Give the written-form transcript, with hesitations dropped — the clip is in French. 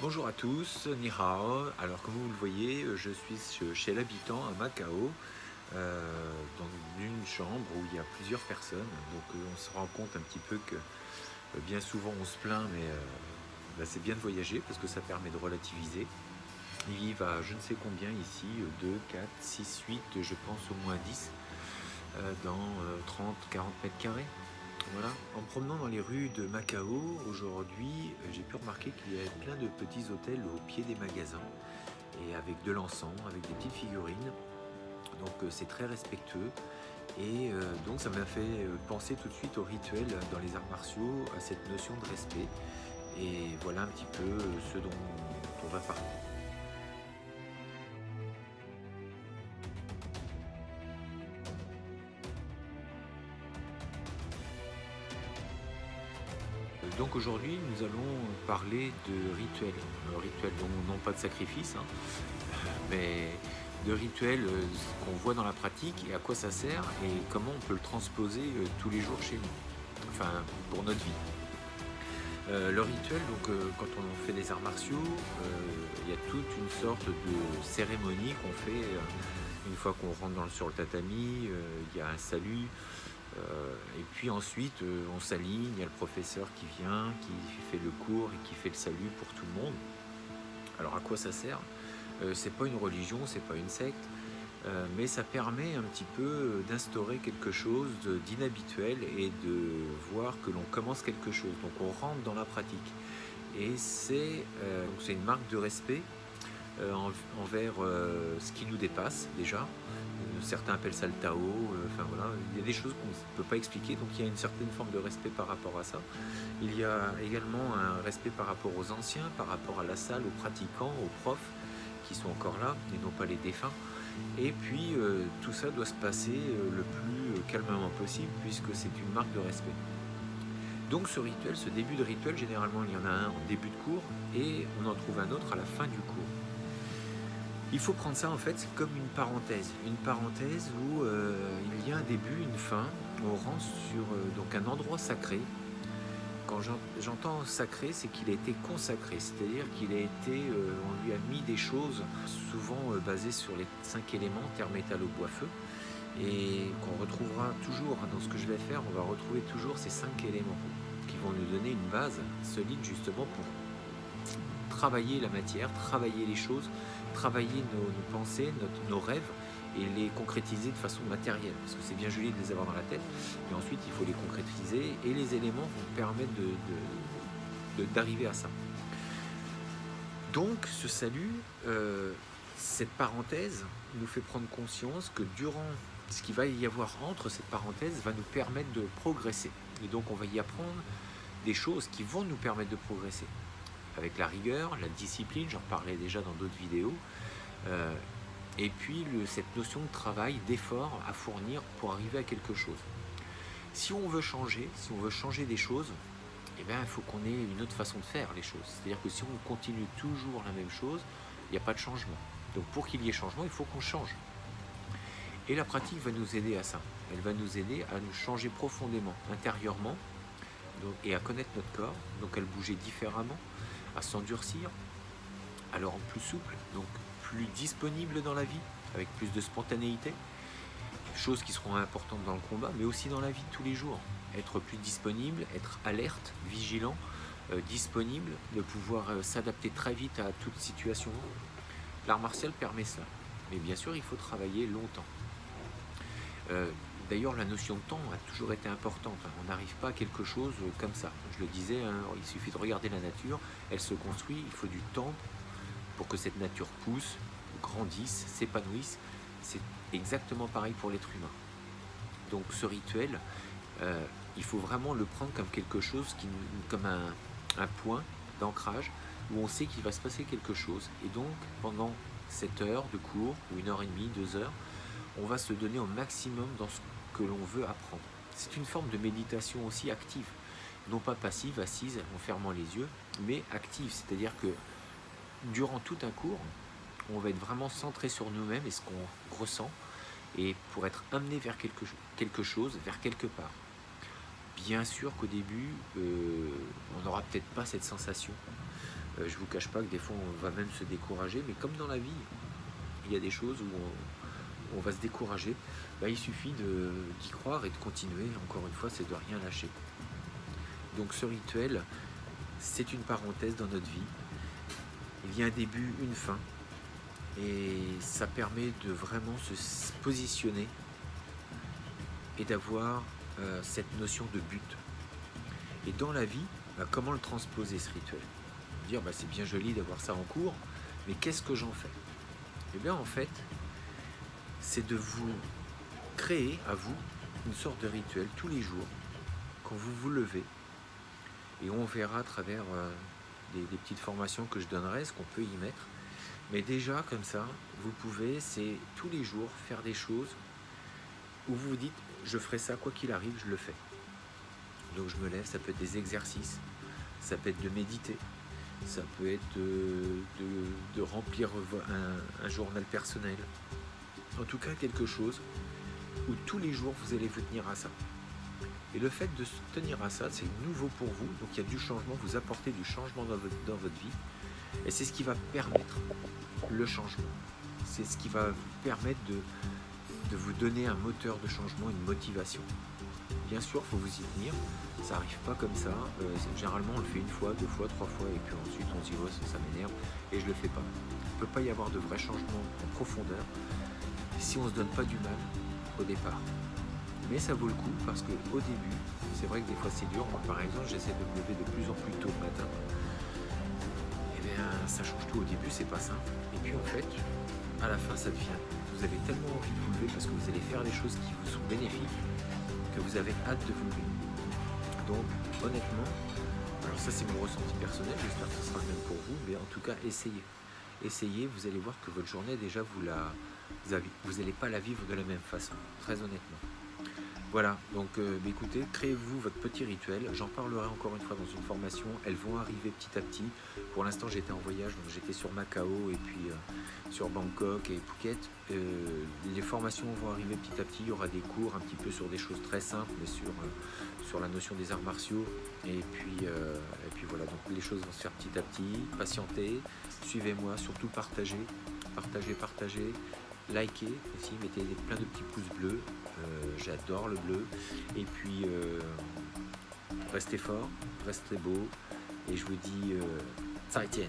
Bonjour à tous, ni hao. Alors comme vous le voyez, je suis chez l'habitant à Macao, dans une chambre où il y a plusieurs personnes. Donc on se rend compte un petit peu que bien souvent on se plaint, mais c'est bien de voyager parce que ça permet de relativiser. Ils vivent à je ne sais combien ici, 2, 4, 6, 8, je pense au moins 10, dans 30, 40 mètres carrés. Voilà. En promenant dans les rues de Macao aujourd'hui, j'ai pu remarquer qu'il y avait plein de petits hôtels au pied des magasins et avec de l'encens, avec des petites figurines. Donc c'est très respectueux et donc ça m'a fait penser tout de suite au rituel dans les arts martiaux, à cette notion de respect. Et voilà un petit peu ce dont on va parler. Donc aujourd'hui, nous allons parler de rituels. Rituels non pas de sacrifice, hein, mais de rituels qu'on voit dans la pratique et à quoi ça sert et comment on peut le transposer tous les jours chez nous, enfin pour notre vie. Le rituel, donc quand on fait des arts martiaux, il y a toute une sorte de cérémonie qu'on fait une fois qu'on rentre sur le tatami. Il y a un salut, et puis ensuite on s'aligne, il y a le professeur qui vient, qui fait le cours et qui fait le salut pour tout le monde. Alors à quoi ça sert? C'est pas une religion, c'est pas une secte, mais ça permet un petit peu d'instaurer quelque chose d'inhabituel et de voir que l'on commence quelque chose. Donc on rentre dans la pratique. Et c'est une marque de respect envers ce qui nous dépasse déjà. Certains appellent ça le Tao, enfin voilà, il y a des choses qu'on ne peut pas expliquer, donc il y a une certaine forme de respect par rapport à ça. Il y a également un respect par rapport aux anciens, par rapport à la salle, aux pratiquants, aux profs qui sont encore là et non pas les défunts. Et puis tout ça doit se passer le plus calmement possible puisque c'est une marque de respect. Donc ce rituel, ce début de rituel, généralement il y en a un en début de cours et on en trouve un autre à la fin du cours. Il faut prendre ça en fait comme une parenthèse où il y a un début, une fin. On rentre sur donc un endroit sacré. Quand j'entends sacré, c'est qu'il a été consacré, c'est-à-dire qu'il a été, on lui a mis des choses souvent basées sur les 5 éléments, terre, métal, eau, bois, feu, et qu'on retrouvera toujours dans ce que je vais faire. On va retrouver toujours ces 5 éléments qui vont nous donner une base solide justement pour travailler la matière, travailler les choses, travailler nos pensées, nos rêves et les concrétiser de façon matérielle. Parce que c'est bien joli de les avoir dans la tête, mais ensuite il faut les concrétiser et les éléments vont permettre d'arriver à ça. Donc ce salut, cette parenthèse nous fait prendre conscience que durant ce qu'il va y avoir entre cette parenthèse va nous permettre de progresser. Et donc on va y apprendre des choses qui vont nous permettre de progresser. Avec la rigueur, la discipline, j'en parlais déjà dans d'autres vidéos, et puis cette notion de travail, d'effort à fournir pour arriver à quelque chose. Si on veut changer des choses, eh bien, il faut qu'on ait une autre façon de faire les choses. C'est-à-dire que si on continue toujours la même chose, il n'y a pas de changement. Donc pour qu'il y ait changement, il faut qu'on change. Et la pratique va nous aider à ça. Elle va nous aider à nous changer profondément, intérieurement, et à connaître notre corps, donc à le bouger différemment, à s'endurcir, à le rendre plus souple, donc plus disponible dans la vie, avec plus de spontanéité, choses qui seront importantes dans le combat, mais aussi dans la vie de tous les jours. Être plus disponible, être alerte, vigilant, disponible, de pouvoir s'adapter très vite à toute situation. L'art martial permet ça, mais bien sûr il faut travailler longtemps. D'ailleurs, la notion de temps a toujours été importante. On n'arrive pas à quelque chose comme ça. Je le disais, hein, il suffit de regarder la nature, elle se construit, il faut du temps pour que cette nature pousse, grandisse, s'épanouisse. C'est exactement pareil pour l'être humain. Donc ce rituel, il faut vraiment le prendre comme quelque chose, comme un point d'ancrage où on sait qu'il va se passer quelque chose. Et donc, pendant cette heure de cours, ou 1 heure et demie, 2 heures, on va se donner au maximum dans ce que l'on veut apprendre. C'est une forme de méditation aussi active, non pas passive, assise en fermant les yeux, mais active, c'est-à-dire que durant tout un cours, on va être vraiment centré sur nous-mêmes et ce qu'on ressent, et pour être amené vers quelque chose, vers quelque part. Bien sûr qu'au début, on n'aura peut-être pas cette sensation, Je vous cache pas que des fois on va même se décourager, mais comme dans la vie, il y a des choses où on va se décourager, il suffit d'y croire et de continuer. Encore une fois, c'est de rien lâcher. Donc ce rituel, c'est une parenthèse dans notre vie. Il y a un début, une fin, et ça permet de vraiment se positionner et d'avoir cette notion de but. Et dans la vie, comment le transposer ce rituel? Dire c'est bien joli d'avoir ça en cours, mais qu'est-ce que j'en fais? Eh bien en fait, c'est de vous créer à vous une sorte de rituel tous les jours quand vous vous levez, et on verra à travers des petites formations que je donnerai ce qu'on peut y mettre. Mais déjà comme ça, vous pouvez, c'est tous les jours faire des choses où vous vous dites je ferai ça quoi qu'il arrive, je le fais. Donc je me lève, ça peut être des exercices, ça peut être de méditer, ça peut être de remplir un journal personnel. En tout cas quelque chose où tous les jours vous allez vous tenir à ça. Et le fait de se tenir à ça, c'est nouveau pour vous, donc il y a du changement, vous apportez du changement dans votre vie, et c'est ce qui va permettre le changement. C'est ce qui va vous permettre de vous donner un moteur de changement, une motivation. Bien sûr, il faut vous y tenir, ça n'arrive pas comme ça. Généralement, on le fait une fois, deux fois, trois fois, et puis ensuite on se dit ça m'énerve, et je le fais pas. Il ne peut pas y avoir de vrai changement en profondeur si on ne se donne pas du mal au départ. Mais ça vaut le coup parce qu'au début, c'est vrai que des fois c'est dur. Moi, par exemple, j'essaie de me lever de plus en plus tôt le matin. Et bien, ça change tout. Au début, c'est pas simple. Et puis en fait, à la fin, ça devient. Vous avez tellement envie de vous lever parce que vous allez faire des choses qui vous sont bénéfiques que vous avez hâte de vous lever. Donc, honnêtement, alors ça c'est mon ressenti personnel, j'espère que ce sera le même pour vous, mais en tout cas, essayez. Essayez, vous allez voir que votre journée, déjà, vous n'allez pas la vivre de la même façon, très honnêtement. Voilà, donc écoutez, créez-vous votre petit rituel. J'en parlerai encore une fois dans une formation. Elles vont arriver petit à petit. Pour l'instant, j'étais en voyage, donc j'étais sur Macao et puis sur Bangkok et Phuket. Les formations vont arriver petit à petit. Il y aura des cours un petit peu sur des choses très simples, mais sur la notion des arts martiaux. Et puis voilà, donc les choses vont se faire petit à petit. Patientez, suivez-moi, surtout partagez. Partagez. Likez aussi, mettez plein de petits pouces bleus, j'adore le bleu, et puis restez fort, restez beau, et je vous dis 再见